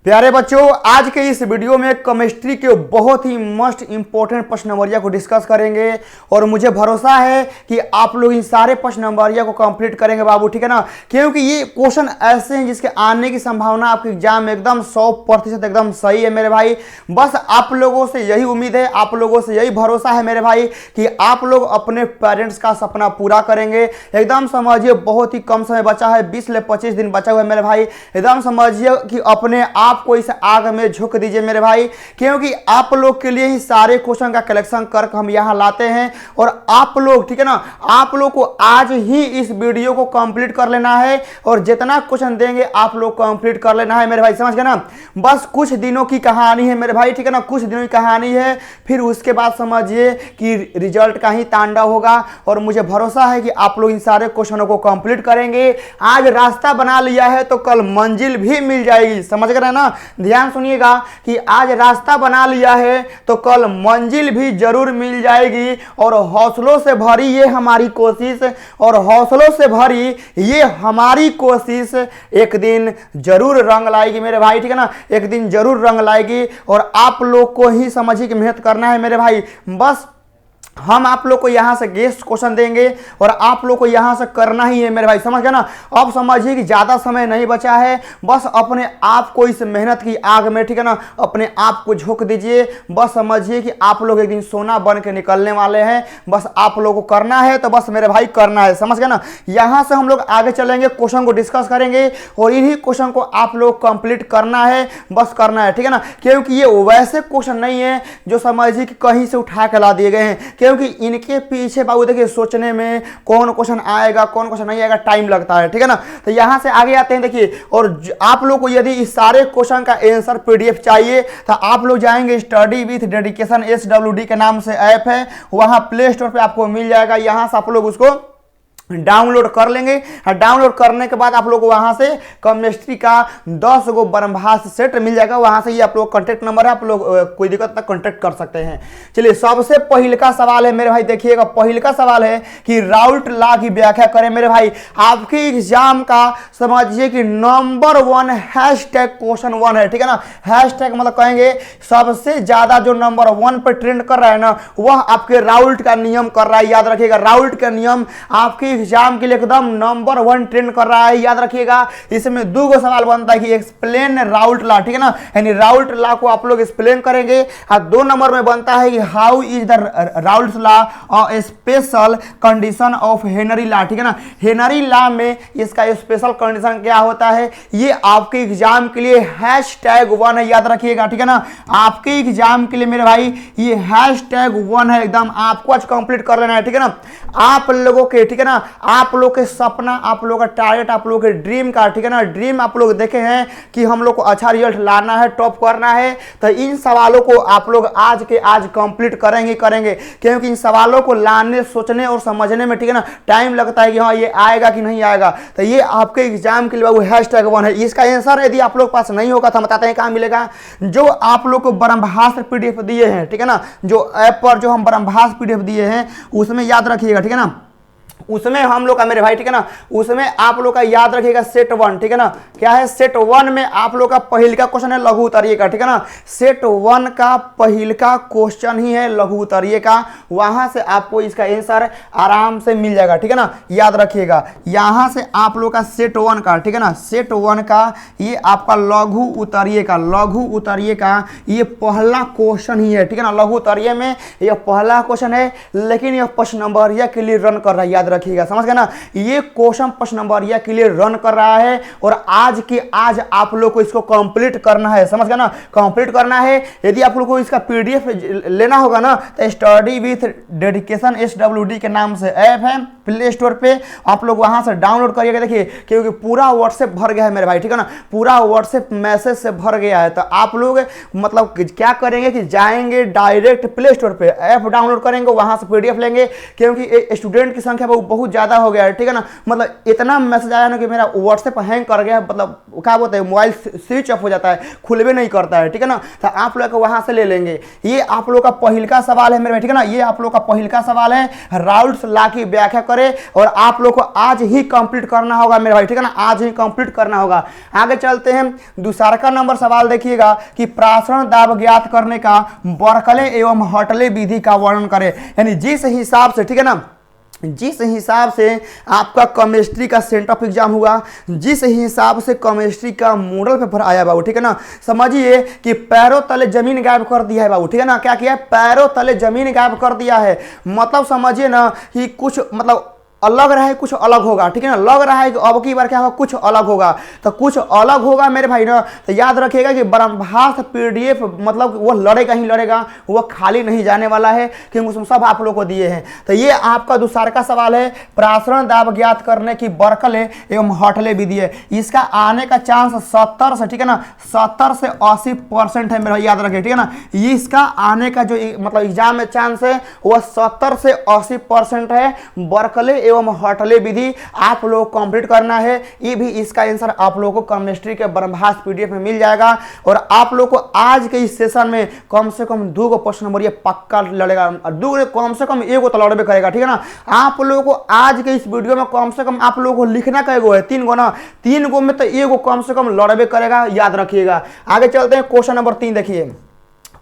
प्यारे बच्चों, आज के इस वीडियो में केमिस्ट्री के बहुत ही मस्ट इंपॉर्टेंट प्रश्न नंबरिया को डिस्कस करेंगे और मुझे भरोसा है कि आप लोग इन सारे प्रश्न नंबरिया को कंप्लीट करेंगे बाबू, ठीक है ना। क्योंकि ये क्वेश्चन ऐसे हैं जिसके आने की संभावना आपके एग्जाम में एकदम 100% एकदम सही है मेरे भाई। बस आप लोगों से यही उम्मीद है, आप लोगों से यही भरोसा है मेरे भाई कि आप लोग अपने पेरेंट्स का सपना पूरा करेंगे। एकदम समझिए बहुत ही कम समय बचा है, 20 से 25 दिन बचा हुआ है मेरे भाई। एकदम समझिए कि अपने आप को इस आग में झोंक दीजिए मेरे भाई, क्योंकि आप लोग के लिए ही सारे क्वेश्चन का कलेक्शन करके हम यहां लाते हैं। और आप लोग, ठीक है ना, आप लोग को आज ही इस वीडियो को कंप्लीट कर लेना है और जितना क्वेश्चन देंगे आप लोग कंप्लीट कर लेना है मेरे भाई, समझ गए ना। बस कुछ दिनों की कहानी है मेरे भाई, ठीक है ना, कुछ दिनों की कहानी है। फिर उसके बाद समझिए कि रिजल्ट का ही तांडव होगा और मुझे भरोसा है कि आप लोग इन सारे क्वेश्चनों को कंप्लीट करेंगे। आज रास्ता बना लिया है तो कल मंजिल भी मिल जाएगी, समझ गए ना। ध्यान सुनिएगा कि आज रास्ता बना लिया है तो कल मंजिल भी जरूर मिल जाएगी। और हौसलों से भरी ये हमारी कोशिश, और हौसलों से भरी ये हमारी कोशिश एक दिन जरूर रंग लाएगी मेरे भाई, ठीक है ना, एक दिन जरूर रंग लाएगी। और आप लोग को ही समझिए कि मेहनत करना है मेरे भाई। बस हम आप लोग को यहां से गेस्ट क्वेश्चन देंगे और आप लोग को यहां से करना ही है मेरे भाई, समझ गए ना। अब समझिए कि ज्यादा समय नहीं बचा है, बस अपने आप को इस मेहनत की आग में, ठीक है ना, अपने आप को झोंक दीजिए। बस समझिए कि आप लोग एक दिन सोना बन के निकलने वाले हैं। बस आप लोगों को करना है तो बस मेरे भाई करना है, समझ गए ना। यहां से हम लोग आगे चलेंगे, क्वेश्चन को डिस्कस करेंगे और इन्हीं क्वेश्चन को आप लोग कंप्लीट करना है, बस करना है, ठीक है ना। क्योंकि ये वैसे क्वेश्चन नहीं है जो समझिए कि कहीं से उठा के ला दिए गए हैं, क्योंकि इनके पीछे बाबू देखिए सोचने में कौन क्वेश्चन आएगा कौन क्वेश्चन नहीं आएगा टाइम लगता है, ठीक है ना। तो यहां से आगे आते हैं, देखिए। और आप लोग को यदि इस सारे क्वेश्चन का आंसर पीडीएफ चाहिए तो आप लोग जाएंगे स्टडी विथ डेडिकेशन SWD के नाम से ऐप है, वहां प्ले स्टोर पे आपको मिल जाएगा। यहां से आप लोग उसको डाउनलोड कर लेंगे। डाउनलोड करने के बाद आप लोग को वहां से केमिस्ट्री का 10 गो बरहमास सेट मिल जाएगा। वहां से ये आप लोग कॉन्टेक्ट नंबर है, आप लोग कोई दिक्कत तक कॉन्टेक्ट कर सकते हैं। चलिए, सबसे पहले का सवाल है मेरे भाई, देखिएगा। पहले का सवाल है कि राउल्ट लॉ की व्याख्या करें मेरे भाई। आपके एग्जाम का समझिए कि नंबर 1 हैशटैग क्वेश्चन 1 है, ठीक है ना। हैशटैग मतलब कहेंगे सबसे ज्यादा जो नंबर 1 पर ट्रेंड कर रहा है ना, वह आपके राउल्ट का नियम कर रहा है। याद रखिएगा, राउल्ट का नियम आपके एग्जाम के लिए एकदम नंबर 1 ट्रेंड कर रहा है, याद रखिएगा। इसमें दो गो सवाल बनता है कि एक्सप्लेन राउल्ट लॉ, ठीक है ना, यानी राउल्ट लॉ को आप लोग एक्सप्लेन करेंगे। और 2 नंबर में बनता है कि how is the Raoult law a special condition of Henry law, ठीक है ना। हेनरी लॉ में इसका स्पेशल कंडीशन क्या होता है, ये आपके एग्जाम के लिए हैशटैग 1 है, याद रखिएगा, ठीक है ना। आपके एग्जाम के लिए मेरे भाई ये हैशटैग 1 है, एकदम आपको आज कंप्लीट कर लेना है, ठीक है ना। आप लोगों के, ठीक है ना, आप लोग के सपना, आप लोग का टारगेट, आप लोग के ड्रीम का, ठीक है ना, ड्रीम आप लोग देखे हैं कि हम लोग को अच्छा रिजल्ट लाना है, टॉप करना है। तो इन सवालों को आप लोग आज के आज कंप्लीट करेंगे, क्योंकि इन सवालों को लाने, सोचने और समझने में, ठीक है ना, टाइम लगता है कि हाँ ये आएगा कि नहीं आएगा। तो ये आपके एग्जाम के लिए वो हैशटैग 1 है। इसका आंसर यदि आप लोग पास नहीं होगा तो हम बताते हैं कहाँ मिलेगा। जो आप लोग को ब्रह्मास्त्र पीडीएफ दिए हैं, ठीक है ना, जो ऐप पर जो हम ब्रह्मास्त्र पीडीएफ दिए हैं उसमें याद रखिएगा, ठीक है ना, उसमें हम लोग का मेरे भाई, ठीक है ना, उसमें आप लोग का याद रखिएगा सेट 1, ठीक है ना। क्या है सेट 1 में आप लोग का पहल का क्वेश्चन है लघु उत्तरीय का, ठीक है ना। सेट 1 का पहल का क्वेश्चन ही है लघु उत्तरीय का, वहां से आपको इसका आंसर आराम से मिल जाएगा, ठीक है ना। याद रखिएगा, यहां से आप लोग का सेट 1 का, ठीक है ना, सेट 1 का ये आपका लघु उत्तरीय का ये पहला क्वेश्चन ही है, ठीक है ना। लघु उत्तरीय में यह पहला क्वेश्चन है, लेकिन यह प्रश्न नंबर या के लिए रन कर रहा है, याद रखिएगा, समझ गए ना। ये क्वेश्चन प्रश्न नंबर या के लिए रन कर रहा है और आज के आज आप लोग को इसको कंप्लीट करना है, समझ गए ना, कंप्लीट करना है। यदि आप लोग को इसका पीडीएफ लेना होगा ना तो स्टडी विथ डेडिकेशन SWD के नाम से ऐप है, प्ले स्टोर पे आप लोग वहां से डाउनलोड करिएगा। देखिए, क्योंकि पूरा व्हाट्सएप भर गया है मेरे भाई, ठीक है ना, पूरा व्हाट्सएप मैसेज से भर गया है। तो आप लोग मतलब क्या करेंगे कि जाएंगे डायरेक्ट प्ले स्टोर पे, ऐप डाउनलोड करेंगे, वहां से पीडीएफ लेंगे, क्योंकि स्टूडेंट की संख्या बहुत ज़्यादा हो गया है, ठीक है ना। मतलब इतना मैसेज आया ना कि मेरा व्हाट्सएप हैंग कर गया, मतलब क्या बोलते हैं, मोबाइल स्विच ऑफ हो जाता है, खुलबे नहीं करता है, ठीक है ना। तो आप लोग वहाँ से ले लेंगे। ये आप लोग का पहिल का सवाल है मेरे भाई, ठीक है ना। ये आप लोग का पहिल का सवाल है, राउल्ट्स लॉ की व्याख्या करें, और आप लोग को आज ही कंप्लीट करना होगा मेरे भाई, ठीक है ना, आज ही कंप्लीट करना होगा। आगे चलते हैं, दूसरा का नंबर सवाल देखिएगा कि प्रासरण दाब ज्ञात करने का बर्कले एवं हटले विधि का वर्णन करें। यानी जिस हिसाब से, ठीक है ना, जिस हिसाब से आपका केमिस्ट्री का सेंटर ऑफ एग्जाम हुआ, जिस हिसाब से केमिस्ट्री का मॉडल पेपर आया बाबू, ठीक है ना, समझिए कि पैरों तले जमीन गायब कर दिया है बाबू, ठीक है ना। क्या किया है, पैरों तले जमीन गायब कर दिया है। मतलब समझिए ना कि कुछ मतलब अलग रहा है, कुछ अलग होगा, ठीक है ना। लग रहा है कि अब की बार क्या होगा, कुछ अलग होगा, तो कुछ अलग होगा मेरे भाई ना। तो याद रखिएगा कि ब्रह्मास्त्र पीडीएफ मतलब वो लड़ेगा ही लड़ेगा, वो खाली नहीं जाने वाला है, क्योंकि उसमें सब आप लोग को दिए हैं। तो ये आपका दूसरा का सवाल है, प्रासरण दाब ज्ञात करने की बर्कले एवं हटले विधि है। इसका आने का चांस 70 से, ठीक है ना, 70 से 80% है मेरे भाई, याद रखिए, ठीक है ना। इसका आने का जो मतलब एग्जाम में चांस है वह 70 से 80% है। बर्कले एवं हटले विधि आप लोग कंप्लीट करना है। ये भी इसका आंसर आप लोगों को केमिस्ट्री के ब्रह्मास्त्र पीडीएफ में मिल जाएगा। और आप लोग को आज के इस सेशन में कम से कम 2 प्रश्न नंबर ये पक्का लड़ेगा, और कम से कम 1 तो लड़बे करेगा, ठीक है ना। आप लोगों को आज के इस वीडियो में कम से कम आप लोगों को लिखना कैगो है, 3 गो ना, 3 गो में तो 1 कम से कम लड़बे करेगा, याद रखिएगा। आगे चलते हैं, क्वेश्चन नंबर 3 देखिए,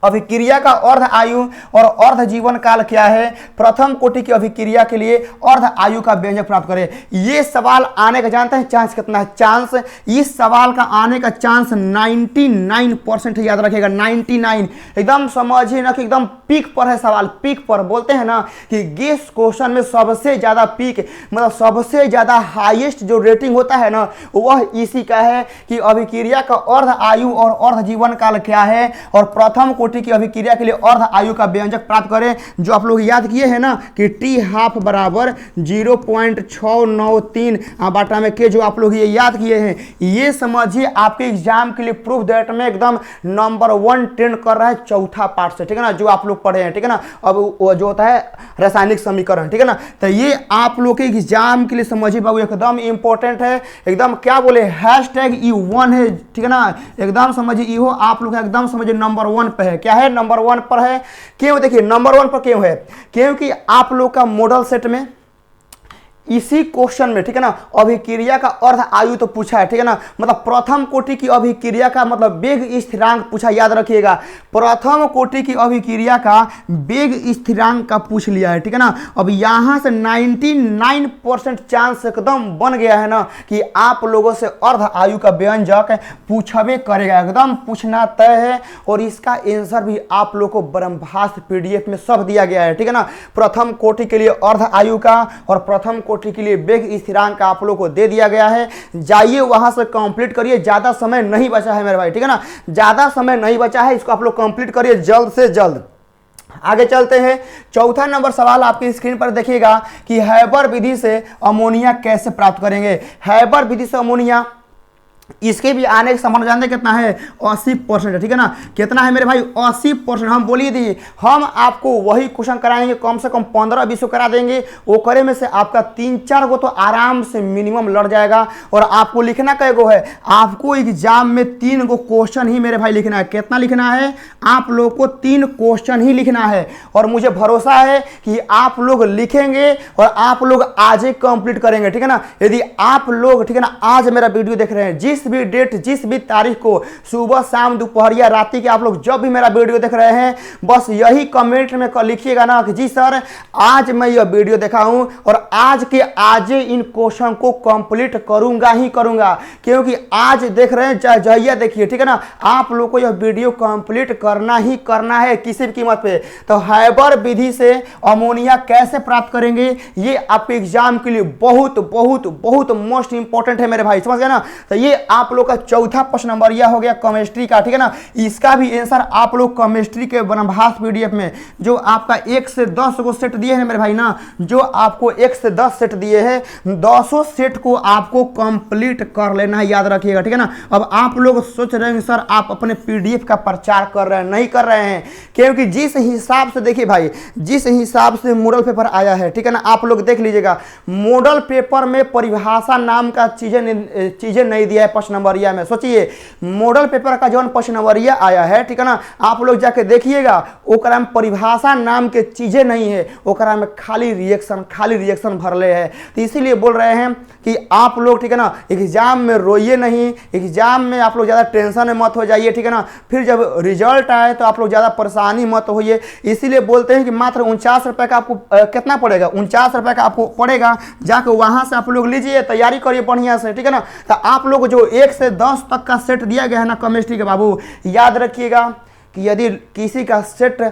अभिक्रिया का अर्ध आयु और अर्ध जीवन काल क्या है। प्रथम कोटि की अभिक्रिया के लिए अर्ध आयु का व्यंजक प्राप्त करें। ये सवाल आने का जानते हैं चांस कितना है? चांस, इस सवाल का आने का चांस 99% है, याद रखिएगा 99। एकदम समझिए ना कि एकदम पीक पर है सवाल, पीक पर। बोलते हैं ना कि गेस क्वेश्चन में सबसे ज्यादा पीक मतलब सबसे ज्यादा हाईएस्ट जो रेटिंग होता है ना, वह इसी का है कि अभिक्रिया का अर्ध आयु और अर्ध जीवन काल क्या है, और प्रथम कोटि की अभिक्रिया के लिए अर्ध आयु का व्यंजक प्राप्त करें। जो आप लोग याद किए हैं ना कि टी हाफ बराबर 0.693 बाटा में के, जो आप लोग ये याद किए हैं, ये समझिए आपके एग्जाम के लिए प्रूफ दैट में एकदम नंबर 1 ट्रेंड कर रहा है चौथा पार्ट से, ठीक है ना, जो आप लोग पढ़े हैं, ठीक है ना। अब वो जो होता है रासायनिक समीकरण, ठीक है ना, तो ये आप लोग के एग्जाम के लिए समझिए बाबू एकदम इंपॉर्टेंट है। एकदम क्या बोले, #E1 है, ठीक है ना, एकदम समझिए इहो आप लोग एकदम समझिए नंबर 1 पे है। क्या है, नंबर 1 पर है। क्यों, देखिए नंबर 1 पर क्यों है, क्योंकि आप लोग का मॉडल सेट में इसी क्वेश्चन में, ठीक है ना, अभिक्रिया का अर्ध आयु तो पूछा है, ठीक है ना, मतलब प्रथम कोटि की अभिक्रिया का मतलब वेग स्थिरांक पूछा, याद रखिएगा प्रथम कोटि की अभिक्रिया का वेग स्थिरांक का पूछ लिया है, ठीक है ना। अब यहां से 99% चांस एकदम बन गया है ना कि आप लोगों से अर्ध आयु का व्यंजक पूछबे करेगा, एकदम पूछना तय है। और इसका आंसर भी आप लोग को ब्रह्मास्त्र पीडीएफ में सब दिया गया है, ठीक है ना। प्रथम कोटि के लिए अर्ध आयु का और प्रथम कोटि के लिए वेग स्थिरांक आप लोग को दे दिया गया है। जाइए वहां से कंप्लीट करिए, ज्यादा समय नहीं बचा है मेरे भाई, ठीक है ना, ज्यादा समय नहीं बचा है, इसको आप लोग कंप्लीट करिए जल्द से जल्द। आगे चलते हैं, चौथा नंबर सवाल आपकी स्क्रीन पर देखिएगा कि हैबर विधि से अमोनिया कैसे प्राप्त करेंगे। हैबर विधि से अमोनिया, इसके भी आने का संभावना जानते कितना है, 80%, ठीक है ना। कितना है मेरे भाई, 80%। हम बोलिए दी, हम आपको वही क्वेश्चन कराएंगे, कम से कम 15-20 को करा देंगे। वो करे में से आपका 3-4 को तो आराम से मिनिमम लड़ जाएगा। और आपको लिखना कै गो है, आपको एग्जाम में 3 गो क्वेश्चन ही मेरे भाई लिखना है। कितना लिखना है, आप लोग को 3 क्वेश्चन ही लिखना है। और मुझे भरोसा है कि आप लोग लिखेंगे और आप लोग आज ही कंप्लीट करेंगे, ठीक है ना। यदि आप लोग, ठीक है ना, आज मेरा वीडियो देख रहे हैं, जिस भी डेट, जिस भी तारीख को, सुबह शाम दोपहरिया रात्रि के आप लोग जब भी मेरा वीडियो देख रहे हैं, बस यही कमेंट में लिखिएगा ना कि जी सर आज मैं यह वीडियो देखा हूं और आज के आज इन क्वेश्चन को कंप्लीट करूंगा ही करूंगा। क्योंकि आज देख रहे हैं, जहिया देखिए, ठीक है ना, आप लोग को यह वीडियो कंप्लीट करना ही करना है किसी भी कीमत पे। तो हैबर विधि से अमोनिया कैसे प्राप्त करेंगे, ये आपके एग्जाम के लिए बहुत बहुत बहुत मोस्ट इंपॉर्टेंट है मेरे भाई, समझ गए ना। तो ये आप लोग का चौथा प्रश्न नंबर यह हो गया केमिस्ट्री का, ठीक है ना। इसका भी आंसर आप लोग केमिस्ट्री के बनभास पीडीएफ में जो आपका 1 से 10 को सेट दिए हैं मेरे भाई ना, जो आपको 1 से 10 सेट दिए हैं, 10 सेट को आपको कंप्लीट कर लेना है, याद रखिएगा, ठीक है ना। अब आप लोग सोच रहे हैं सर आप अपने पीडीएफ का प्रचार कर रहे हैं, नहीं कर रहे हैं, क्योंकि जिस हिसाब से देखिए भाई, जिस हिसाब से मॉडल पेपर आया है, ठीक है ना, आप लोग देख लीजिएगा, मॉडल पेपर में परिभाषा नाम का चीजें नहीं दिया है प्रश्न नंबरिया में। सोचिए मॉडल पेपर का जो प्रश्न नंबरिया आया है, ठीक है ना, आप लोग जाके देखिएगा, ओकरा में परिभाषा नाम के चीजें नहीं है, ओकरा में खाली रिएक्शन भरले है। तो इसीलिए बोल रहे हैं कि आप लोग, ठीक है ना, एग्जाम में रोइए नहीं, एग्जाम में आप लोग ज़्यादा टेंशन में मत हो जाइए, ठीक है ना। फिर जब रिजल्ट आए तो आप लोग ज़्यादा परेशानी मत होइए। इसीलिए बोलते हैं कि मात्र 49 रुपये का आपको कितना पड़ेगा, 49 रुपये का आपको पड़ेगा, जाकर वहाँ से आप लोग लीजिए, तैयारी करिए बढ़िया से, ठीक है ना। तो आप लोग जो 1 से 10 तक का सेट दिया गया है ना केमिस्ट्री के बाबू, याद रखिएगा कि यदि किसी का सेट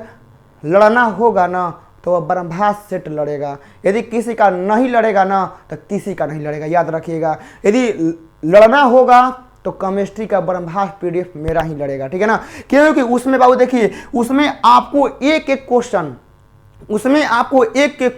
लड़ना होगा ना तो वह ब्रह्मास्त्र सेट लड़ेगा, यदि किसी का नहीं लड़ेगा ना तो किसी का नहीं लड़ेगा, याद रखिएगा। यदि लड़ना होगा तो केमिस्ट्री का ब्रह्मास्त्र पीडीएफ मेरा ही लड़ेगा, ठीक है ना। क्योंकि उसमें बाबू देखिए, उसमें आपको एक एक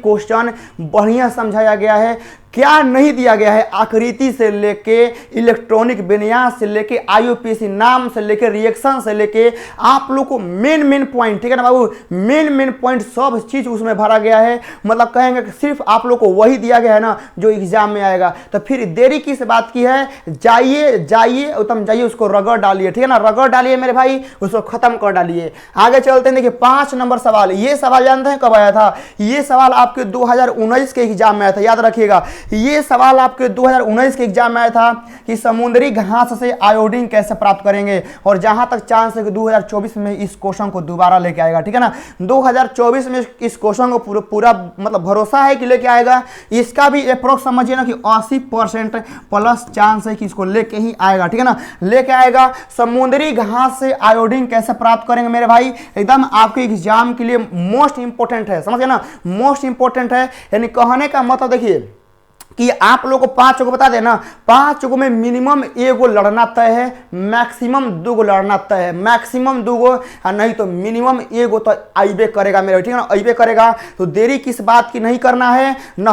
क्वेश्चन बढ़िया समझाया गया है। क्या नहीं दिया गया है, आकृति से लेके इलेक्ट्रॉनिक विन्यास से लेके आईयूपीएसी नाम से लेके रिएक्शन से लेके आप लोग को मेन पॉइंट, ठीक है ना बाबू, मेन पॉइंट सब चीज उसमें भरा गया है। मतलब कहेंगे कि सिर्फ आप लोग को वही दिया गया है ना जो एग्जाम में आएगा, तो फिर देरी किस बात की है। जाइए उत्तम, जाइए उसको रगड़ डालिए, ठीक है ना, रगड़ डालिए मेरे भाई, उसको खत्म कर डालिए। आगे चलते हैं, देखिए 5 नंबर सवाल। ये सवाल जानते हैं कब आया था, ये सवाल आपके 2019 के एग्जाम में आया था, याद रखिएगा। ये सवाल आपके 2019 के एग्जाम में आया था कि समुद्री घास से आयोडीन कैसे प्राप्त करेंगे, और जहां तक चांस है कि 2024 में इस क्वेश्चन को दोबारा लेके आएगा, ठीक है ना। 2024 में इस क्वेश्चन को पूरा मतलब भरोसा है कि लेके आएगा। इसका भी अप्रोक्स समझिए ना कि 80% प्लस चांस है कि इसको लेके ही आएगा, ठीक है ना, लेके आएगा। समुद्री घास से आयोडीन कैसे प्राप्त करेंगे मेरे भाई, एकदम आपके एग्जाम के लिए मोस्ट इंपोर्टेंट है, समझिए ना, मोस्ट इंपोर्टेंट है। यानी कहने का मतलब देखिए कि आप लोगों को 5 को बता देना, 5 को में मिनिमम 1 गो लड़ना तय है, मैक्सिमम 2 गो लड़ना तय है, मैक्सिमम 2 गो, नहीं तो मिनिमम 1 गो तो आइबे करेगा मेरे, ठीक है ना, आइबे करेगा। तो देरी किस बात की नहीं करना है, न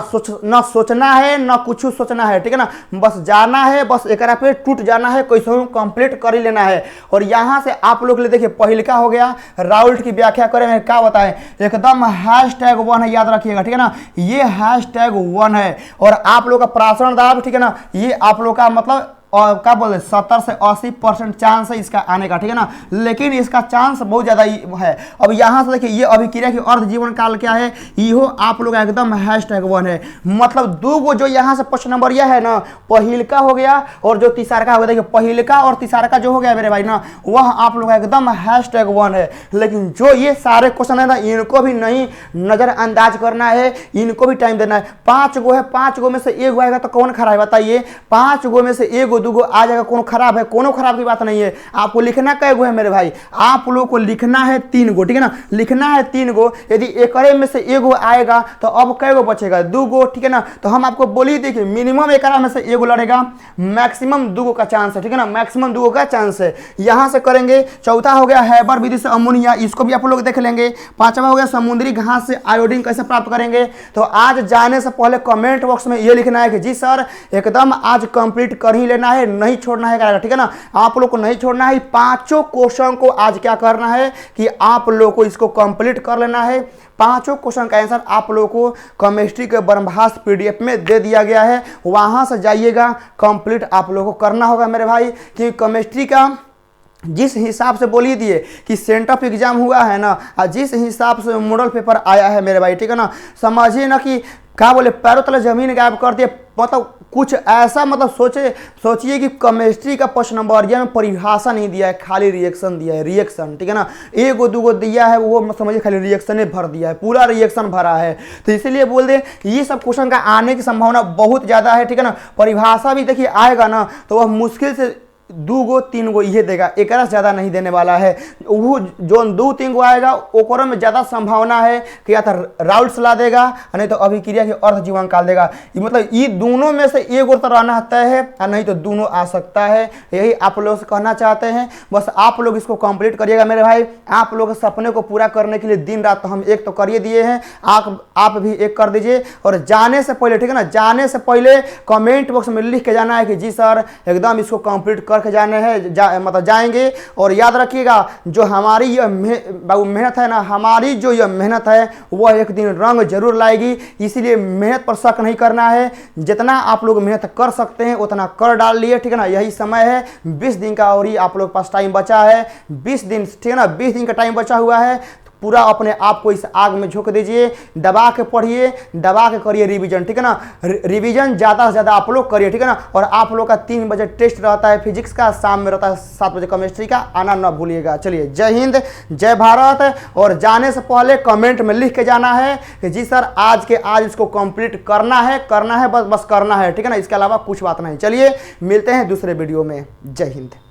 सोचना है, न कुछ सोचना है, ठीक है ना, बस जाना है, बस एक पे टूट जाना है, कैसे कंप्लीट कर ही लेना है। और यहाँ से आप लोग देखिए पहिलका हो गया, राउल्ट की व्याख्या करें, क्या बताएं, एकदम #1 है, याद रखिएगा, ठीक है ना, ये #1 है। और आप लोग का प्रासरण दाब, ठीक है ना, ये आप लोग का मतलब और क्या बोल रहे 70 से 80% चांस है इसका आने का, ठीक है ना, लेकिन इसका चांस बहुत ज़्यादा है। अब यहाँ से देखिए ये अभिक्रिया की अर्ध जीवन काल क्या है, इहो आप लोग एकदम #1 है। मतलब 2 गो जो यहाँ से प्रश्न नंबर यह है ना, पहिलका हो गया और जो तीसरा हो गया, देखिए पहिलका और तीसरा जो हो गया मेरे भाई ना, वह आप लोग एकदम #1 है। लेकिन जो ये सारे क्वेश्चन है ना, इनको भी नहीं नज़रअंदाज करना है, इनको भी टाइम देना है। 5 गो है, 5 गो में से 1 गो आएगा तो कौन खरा है बताइए, 5 गो में से 1 गो 2 गो आ जाएगा, कौन खराब है, कोनो खराब की बात नहीं है। आपको लिखना कै गो है मेरे भाई, आप लोगों को लिखना है 3 गो, ठीक है ना, लिखना है 3 गो। यदि एक में से 1 गो आएगा तो अब कै गो बचेगा, 2 गो, ठीक है ना। तो हम आपको बोली देखिए मिनिमम एक में से 1 गो लड़ेगा, मैक्सिमम 2 गो का चांस है, ठीक है ना, मैक्सिमम 2 गो का चांस है। यहां से करेंगे। चौथा हो गया हैबर विधि से अमोनिया, इसको भी आप लोग देख लेंगे। 5वां हो गया समुद्री घास से आयोडीन कैसे प्राप्त करेंगे। तो आज जाने से पहले कमेंट बॉक्स में ये लिखना है कि जी सर एकदम आज कंप्लीट कर ही लेना है, नहीं छोड़ना है, ठीक है ना, आप लोग को नहीं छोड़ना है। 5 क्वेश्चन को आज क्या करना है कि आप लोग को इसको कंप्लीट कर लेना है। 5 क्वेश्चन का आंसर आप लोगों को केमिस्ट्री के ब्रह्मास्त्र पीडीएफ में दे दिया गया है, वहां से जाइएगा, कंप्लीट आप लोगों को करना होगा मेरे भाई। कि केमिस्ट्री का जिस हिसाब से बोलिए दिए कि सेंटर ऑफ एग्जाम हुआ है ना, जिस हिसाब से मॉडल पेपर आया है मेरे भाई, ठीक है ना, समझिए ना कि क्या बोले पैरों तले जमीन गायब कर दिए। मतलब कुछ ऐसा, मतलब सोचिए कि केमिस्ट्री का प्रश्न नंबर में परिभाषा नहीं दिया है, खाली रिएक्शन दिया है, रिएक्शन, ठीक है ना, 1 गो 2 गो दिया है, वो समझिए खाली रिएक्शन ही भर दिया है, पूरा रिएक्शन भरा है। तो इसीलिए बोल दे ये सब क्वेश्चन का आने की संभावना बहुत ज़्यादा है, ठीक है ना। परिभाषा भी देखिए आएगा ना तो वह मुश्किल से 2 गो 3 गो ये देगा, एक से ज़्यादा नहीं देने वाला है। वो जो 2-3 गो आएगा ओकरों में ज़्यादा संभावना है कि या तो राउल्ट सलाह देगा नहीं तो अभिक्रिया के अर्थ जीवन काल देगा। मतलब ये दोनों में से एक और तो रहना तय है और नहीं तो दोनों आ सकता है। यही आप लोगों से कहना चाहते हैं। बस आप लोग इसको कंप्लीट करिएगा मेरे भाई। आप लोग के सपने को पूरा करने के लिए दिन रात तो हम एक तो करिए दिए हैं, आप भी एक कर दीजिए। और जाने से पहले, ठीक है ना, जाने से पहले कमेंट बॉक्स में लिख के जाना है कि जी सर एकदम इसको कंप्लीट करके जाने हैं, मतलब जाएंगे। और याद रखिएगा जो हमारी ये मेहनत है ना, हमारी जो ये मेहनत है वह एक दिन रंग जरूर लाएगी। इसीलिए मेहनत पर शक नहीं करना है। जितना आप लोग मेहनत कर सकते हैं उतना कर डाल लिए, ठीक है ना। यही समय है, 20 दिन का और ही आप लोग पास टाइम बचा है। 20 दिन, ठीक है ना, 20 दिन का टाइम बचा हुआ है। पूरा अपने आप को इस आग में झोंक दीजिए, दबा के पढ़िए, दबा के करिए रिवीजन, ठीक है ना। रिवीजन ज़्यादा से ज़्यादा आप लोग करिए, ठीक है ना। और आप लोग का 3 बजे टेस्ट रहता है फिजिक्स का, शाम में रहता है 7 बजे केमिस्ट्री का, आना ना भूलिएगा। चलिए, जय हिंद, जय भारत। और जाने से पहले कमेंट में लिख के जाना है कि जी सर आज इसको कंप्लीट करना है, बस करना है, ठीक है ना। इसके अलावा कुछ बात नहीं। चलिए मिलते हैं दूसरे वीडियो में। जय हिंद।